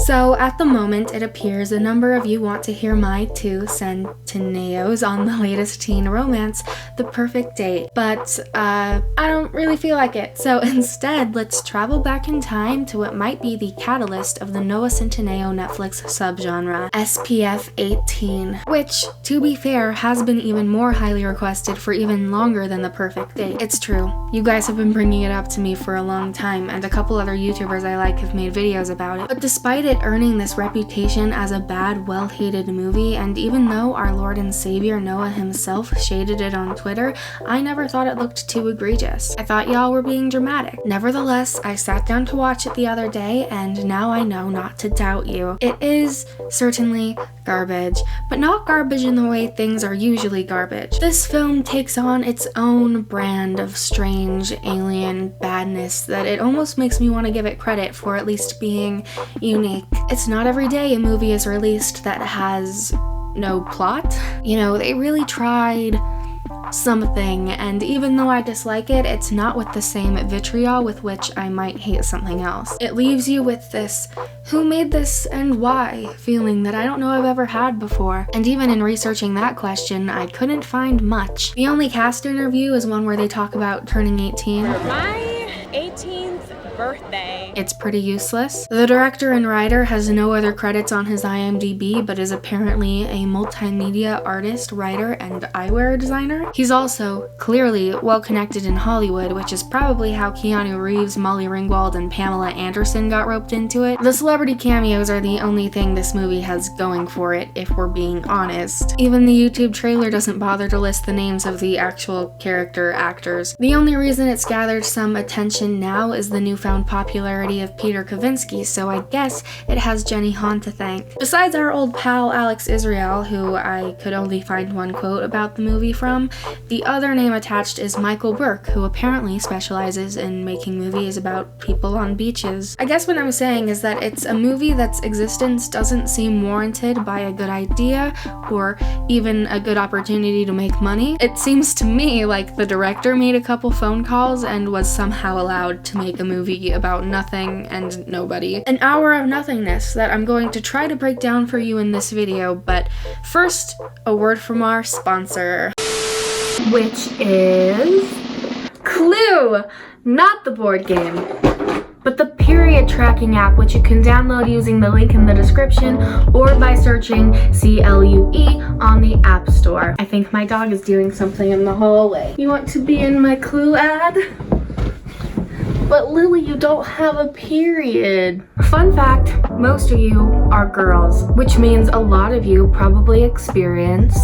So at the moment, it appears a number of you want to hear my 2 centennials on the latest teen romance, The Perfect Date, but I don't really feel like it. So instead, let's travel back in time to what might be the catalyst of the Noah Centineo Netflix subgenre, SPF 18, which, to be fair, has been even more highly requested for even longer than The Perfect Date. It's true. You guys have been bringing it up to me for a long time, and a couple other YouTubers I like have made videos about it. But despite it earning this reputation as a bad, well-hated movie, and even though our Lord and Savior Noah himself shaded it on Twitter, I never thought it looked too egregious. I thought y'all were being dramatic. Nevertheless, I sat down to watch it the other day, and now I know not to doubt you. It is certainly garbage, but not garbage in the way things are usually garbage. This film takes on its own brand of strange alien badness that it almost makes me want to give it credit for at least being unique. It's not every day a movie is released that has no plot. You know, they really tried something, and even though I dislike it, it's not with the same vitriol with which I might hate something else. It leaves you with this "who made this and why" feeling that I don't know I've ever had before, and even in researching that question, I couldn't find much. The only cast interview is one where they talk about turning 18. My 18th birthday. It's pretty useless. The director and writer has no other credits on his IMDb, but is apparently a multimedia artist, writer, and eyewear designer. He's also clearly well connected in Hollywood, which is probably how Keanu Reeves, Molly Ringwald, and Pamela Anderson got roped into it. The celebrity cameos are the only thing this movie has going for it, if we're being honest. Even the YouTube trailer doesn't bother to list the names of the actual character actors. The only reason it's gathered some attention now is the newfound popularity of Peter Kavinsky, so I guess it has Jenny Han to thank. Besides our old pal Alex Israel, who I could only find one quote about the movie from, the other name attached is Michael Burke, who apparently specializes in making movies about people on beaches. I guess what I'm saying is that it's a movie that's existence doesn't seem warranted by a good idea or even a good opportunity to make money. It seems to me like the director made a couple phone calls and was somehow allowed to make a movie about nothing and nobody. An hour of nothingness that I'm going to try to break down for you in this video, but first, a word from our sponsor, which is Clue! Not the board game, but the period tracking app, which you can download using the link in the description or by searching CLUE on the App Store. I think my dog is doing something in the hallway. You want to be in my Clue ad? But Lily, you don't have a period. Fun fact, most of you are girls, which means a lot of you probably experience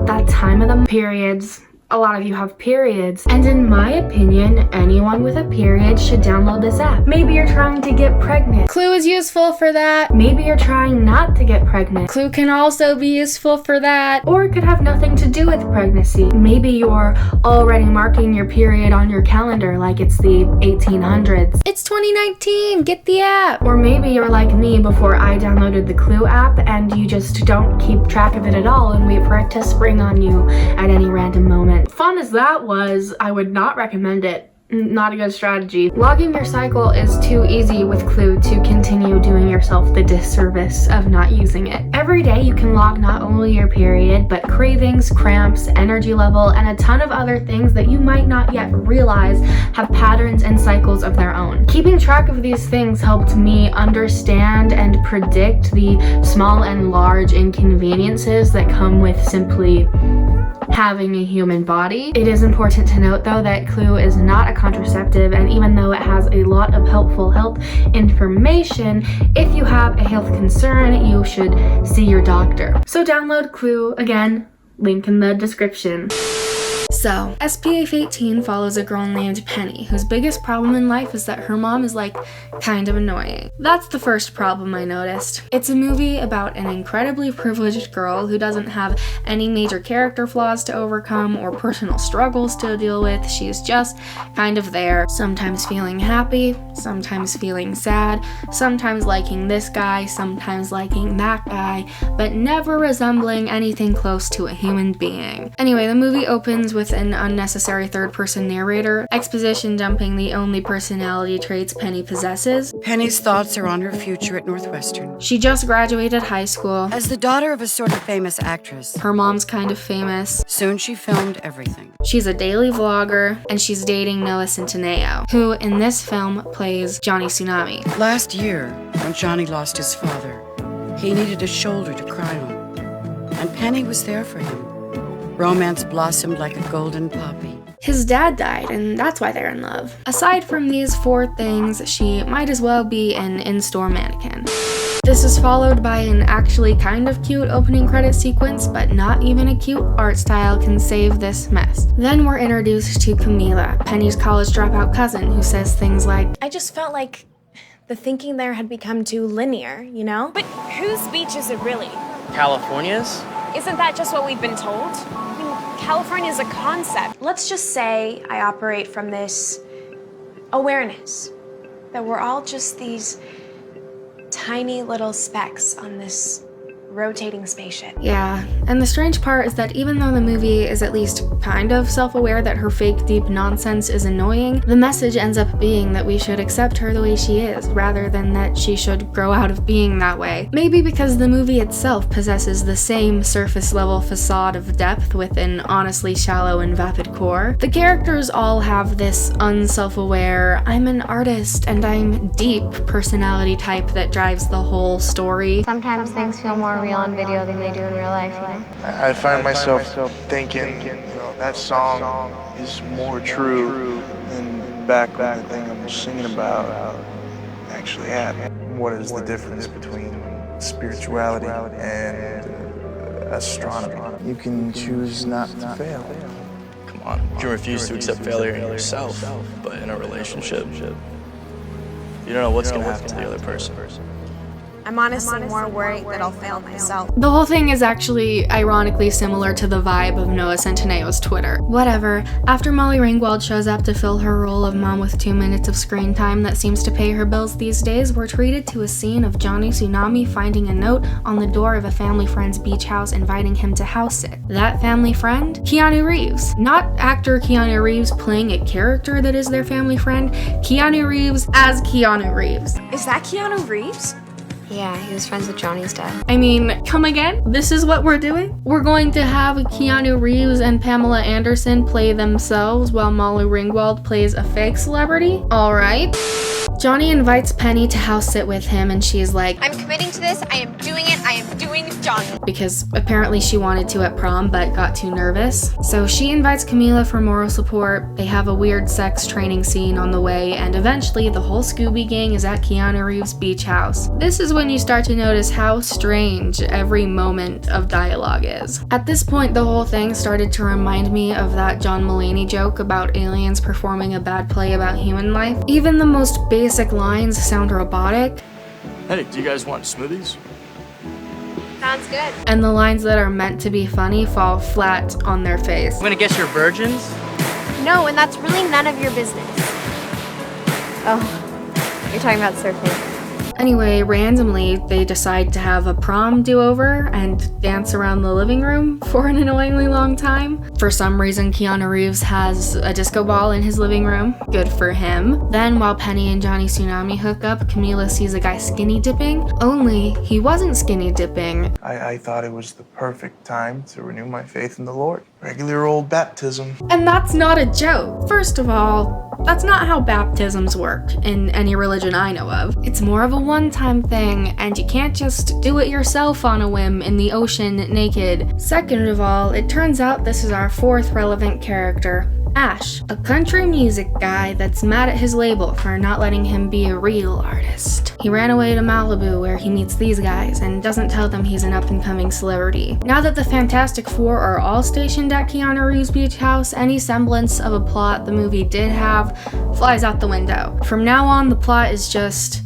that time of the periods. A lot of you have periods, and in my opinion, anyone with a period should download this app. Maybe you're trying to get pregnant. Clue is useful for that. Maybe you're trying not to get pregnant. Clue can also be useful for that. Or it could have nothing to do with pregnancy. Maybe you're already marking your period on your calendar like it's the 1800s. It's 2019, get the app. Or maybe you're like me before I downloaded the Clue app and you just don't keep track of it at all and wait for it to spring on you at any random moment. Fun as that was, I would not recommend it. Not a good strategy. Logging your cycle is too easy with Clue to continue doing yourself the disservice of not using it. Every day you can log not only your period, but cravings, cramps, energy level, and a ton of other things that you might not yet realize have patterns and cycles of their own. Keeping track of these things helped me understand and predict the small and large inconveniences that come with simply having a human body. It is important to note though that Clue is not a contraceptive, and even though it has a lot of helpful health information, if you have a health concern, you should see your doctor. So download Clue, again, link in the description. So, SPF 18 follows a girl named Penny, whose biggest problem in life is that her mom is like, kind of annoying. That's the first problem I noticed. It's a movie about an incredibly privileged girl who doesn't have any major character flaws to overcome or personal struggles to deal with. She's just kind of there, sometimes feeling happy, sometimes feeling sad, sometimes liking this guy, sometimes liking that guy, but never resembling anything close to a human being. Anyway, the movie opens with with an unnecessary third-person narrator, exposition dumping the only personality traits Penny possesses. Penny's thoughts are on her future at Northwestern. She just graduated high school. As the daughter of a sort of famous actress, Her mom's kind of famous. soon she filmed everything. She's a daily vlogger, and she's dating Noah Centineo, who in this film plays Johnny Tsunami. Last year, when Johnny lost his father, he needed a shoulder to cry on. And Penny was there for him. Romance blossomed like a golden poppy. His dad died, and that's why they're in love. Aside from these 4 things, she might as well be an in-store mannequin. This is followed by an actually kind of cute opening credit sequence, but not even a cute art style can save this mess. Then we're introduced to Camila, Penny's college dropout cousin, who says things like, I just felt like the thinking there had become too linear, you know? But whose speech is it really? California's? Isn't that just what we've been told? I mean, California is a concept. Let's just say I operate from this awareness that we're all just these tiny little specks on this rotating spaceship. yeah. And the strange part is that even though the movie is at least kind of self-aware that her fake deep nonsense is annoying, the message ends up being that we should accept her the way she is, rather than that she should grow out of being that way. Maybe because the movie itself possesses the same surface-level facade of depth with an honestly shallow and vapid core. The characters all have this unself-aware, I'm an artist and I'm deep personality type that drives the whole story. Sometimes things feel more real on video than they do in real life, you know? I find myself thinking, that song is more true than back when the thing I'm singing about actually happened. What is the difference between spirituality and astronomy? You can choose not to fail. Come on. You can refuse to accept failure in yourself, but in a relationship, you don't know what's going to happen to the other person. I'm honestly more worried that I'll fail myself. The whole thing is actually ironically similar to the vibe of Noah Centineo's Twitter. Whatever. After Molly Ringwald shows up to fill her role of mom with 2 minutes of screen time that seems to pay her bills these days, we're treated to a scene of Johnny Tsunami finding a note on the door of a family friend's beach house inviting him to house sit. That family friend? Keanu Reeves. Not actor Keanu Reeves playing a character that is their family friend. Keanu Reeves as Keanu Reeves. Is that Keanu Reeves? Yeah, he was friends with Johnny's dad. I mean, come again? This is what we're doing? We're going to have Keanu Reeves and Pamela Anderson play themselves while Molly Ringwald plays a fake celebrity? Alright. Johnny invites Penny to house sit with him and she's like, I'm committing to this, I am doing it, I am doing Johnny. because apparently she wanted to at prom but got too nervous. So she invites Camila for moral support, they have a weird sex training scene on the way, and eventually the whole Scooby gang is at Keanu Reeves' beach house. This is when you start to notice how strange every moment of dialogue is. At this point, the whole thing started to remind me of that John Mulaney joke about aliens performing a bad play about human life. Even the most basic lines sound robotic, Hey, do you guys want smoothies? Sounds good. and the lines that are meant to be funny fall flat on their face. I'm gonna guess you're virgins? No, and that's really none of your business. Oh, you're talking about surfing. Anyway, randomly, they decide to have a prom do-over and dance around the living room for an annoyingly long time. For some reason, Keanu Reeves has a disco ball in his living room. Good for him. Then, while Penny and Johnny Tsunami hook up, Camila sees a guy skinny dipping. Only, he wasn't skinny dipping. I thought it was the perfect time to renew my faith in the Lord. Regular old baptism. And that's not a joke. First of all, that's not how baptisms work in any religion I know of. It's more of a one-time thing, and you can't just do it yourself on a whim in the ocean naked. Second of all, it turns out this is our 4th relevant character, Ash, a country music guy that's mad at his label for not letting him be a real artist. He ran away to Malibu where he meets these guys and doesn't tell them he's an up-and-coming celebrity. Now that the Fantastic Four are all stationed at Keanu Reeves' beach house, any semblance of a plot the movie did have flies out the window. From now on, the plot is just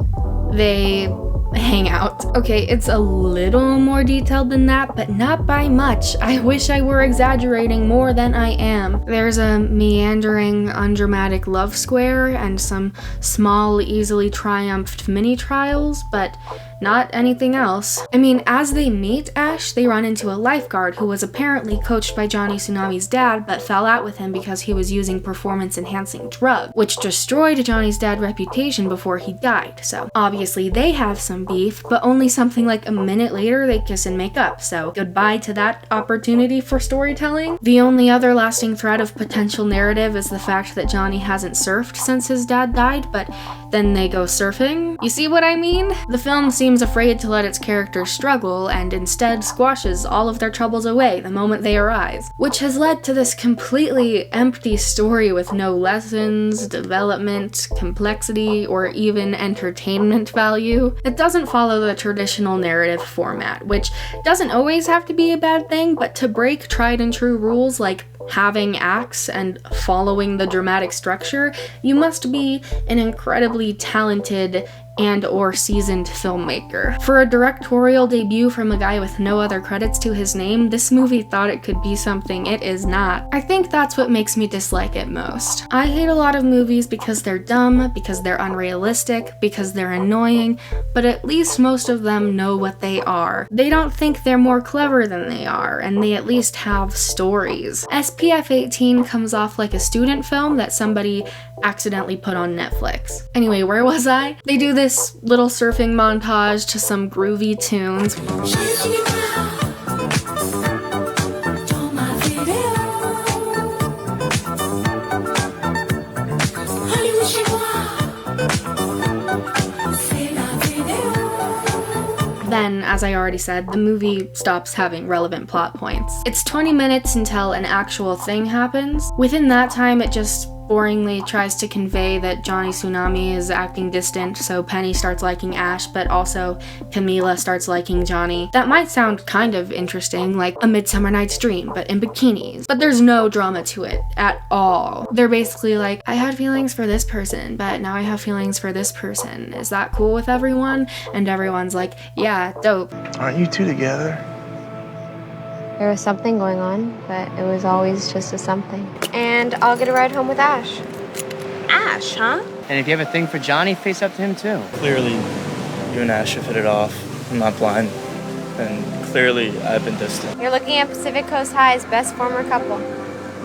they hang out. Okay, it's a little more detailed than that, but not by much. I wish I were exaggerating more than I am. There's a meandering, undramatic love square and some small, easily triumphed mini-trials, but not anything else. I mean, as they meet Ash, they run into a lifeguard who was apparently coached by Johnny Tsunami's dad, but fell out with him because he was using performance-enhancing drug, which destroyed Johnny's dad's reputation before he died. So obviously they have some beef, but only something like a minute later they kiss and make up, so goodbye to that opportunity for storytelling. The only other lasting thread of potential narrative is the fact that Johnny hasn't surfed since his dad died, but then they go surfing. You see what I mean? The film seems afraid to let its characters struggle and instead squashes all of their troubles away the moment they arise, which has led to this completely empty story with no lessons, development, complexity, or even entertainment value. It doesn't follow the traditional narrative format, which doesn't always have to be a bad thing, but to break tried and true rules like having acts and following the dramatic structure, you must be an incredibly talented and/or seasoned filmmaker. For a directorial debut from a guy with no other credits to his name, this movie thought it could be something it is not. I think that's what makes me dislike it most. I hate a lot of movies because they're dumb, because they're unrealistic, because they're annoying, but at least most of them know what they are. They don't think they're more clever than they are, and they at least have stories. SPF 18 comes off like a student film that somebody accidentally put on Netflix. Anyway, where was I? They do this little surfing montage to some groovy tunes. Then, as I already said, the movie stops having relevant plot points. It's 20 minutes until an actual thing happens. Within that time, it just boringly tries to convey that Johnny Tsunami is acting distant, so Penny starts liking Ash, but also Camila starts liking Johnny. That might sound kind of interesting, like A Midsummer Night's Dream, but in bikinis. But there's no drama to it at all. They're basically like, I had feelings for this person, but now I have feelings for this person. Is that cool with everyone? And everyone's like, yeah, dope. Aren't you two together? There was something going on, but it was always just a something. And I'll get a ride home with Ash. Ash, huh? And if you have a thing for Johnny, face up to him too. Clearly, you and Ash have hit it off. I'm not blind. And clearly, I've been distant. You're looking at Pacific Coast High's best former couple.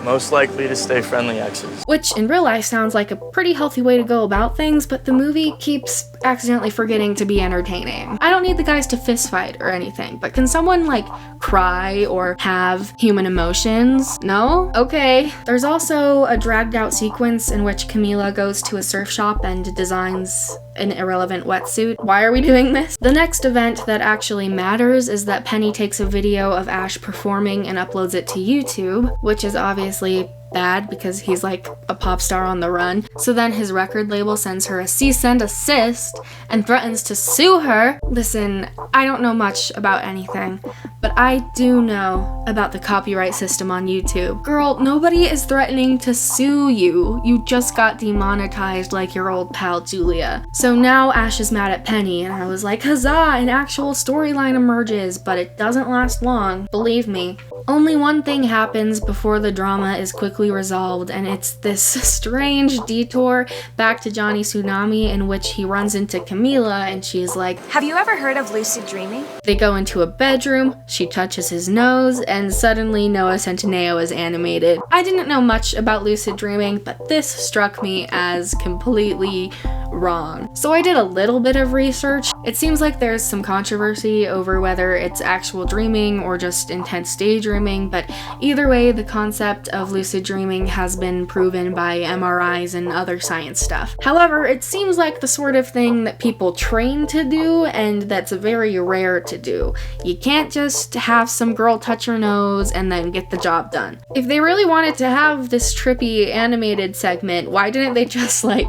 Most likely to stay friendly exes. Which in real life sounds like a pretty healthy way to go about things, but the movie keeps accidentally forgetting to be entertaining. I don't need the guys to fist fight or anything, but can someone like cry or have human emotions? No? Okay. There's also a dragged out sequence in which Camila goes to a surf shop and designs an irrelevant wetsuit. Why are we doing this? The next event that actually matters is that Penny takes a video of Ash performing and uploads it to YouTube, which is obviously bad because he's like a pop star on the run. So then his record label sends her a cease and desist and threatens to sue her. Listen, I don't know much about anything, but I do know about the copyright system on YouTube. Girl, nobody is threatening to sue you. You just got demonetized like your old pal Julia. So now Ash is mad at Penny, and I was like, huzzah, an actual storyline emerges, but it doesn't last long. Believe me. Only one thing happens before the drama is quickly resolved, and it's this strange detour back to Johnny Tsunami in which he runs into Camila and she's like, Have you ever heard of lucid dreaming? They go into a bedroom, she touches his nose, and suddenly Noah Centineo is animated. I didn't know much about lucid dreaming, but this struck me as completely wrong. So I did a little bit of research. It seems like there's some controversy over whether it's actual dreaming or just intense daydreaming, but either way, the concept of lucid dreaming has been proven by MRIs and other science stuff. However, it seems like the sort of thing that people train to do, and that's very rare to do. You can't just have some girl touch your nose and then get the job done. If they really wanted to have this trippy animated segment, why didn't they just like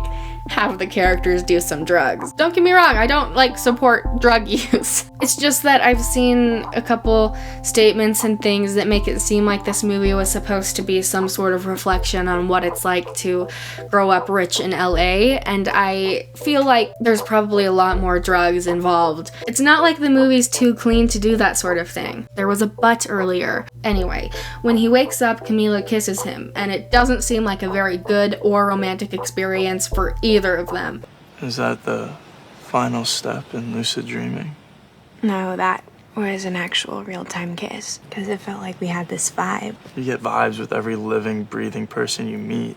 have the characters do some drugs. Don't get me wrong, I don't support drug use. It's just that I've seen a couple statements and things that make it seem like this movie was supposed to be some sort of reflection on what it's like to grow up rich in LA, and I feel like there's probably a lot more drugs involved. It's not like the movie's too clean to do that sort of thing. There was a but earlier. Anyway, when he wakes up, Camila kisses him, and it doesn't seem like a very good or romantic experience for either of them. Is that the final step in lucid dreaming? No, that was an actual real-time kiss, because it felt like we had this vibe. You get vibes with every living, breathing person you meet,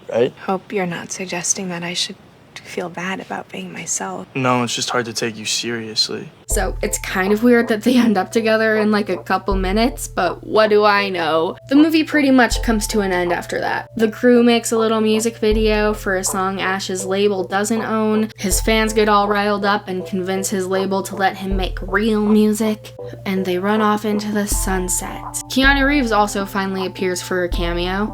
right? Hope you're not suggesting that I should feel bad about being myself. No, it's just hard to take you seriously. So it's kind of weird that they end up together in like a couple minutes, but what do I know? The movie pretty much comes to an end after that. The crew makes a little music video for a song Ash's label doesn't own. His fans get all riled up and convince his label to let him make real music, and they run off into the sunset. Keanu Reeves also finally appears for a cameo.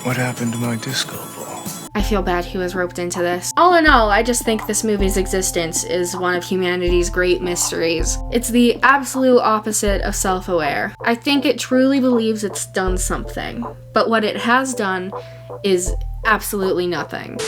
What happened to my disco ball? I feel bad he was roped into this. All in all, I just think this movie's existence is one of humanity's great mysteries. It's the absolute opposite of self-aware. I think it truly believes it's done something, but what it has done is absolutely nothing.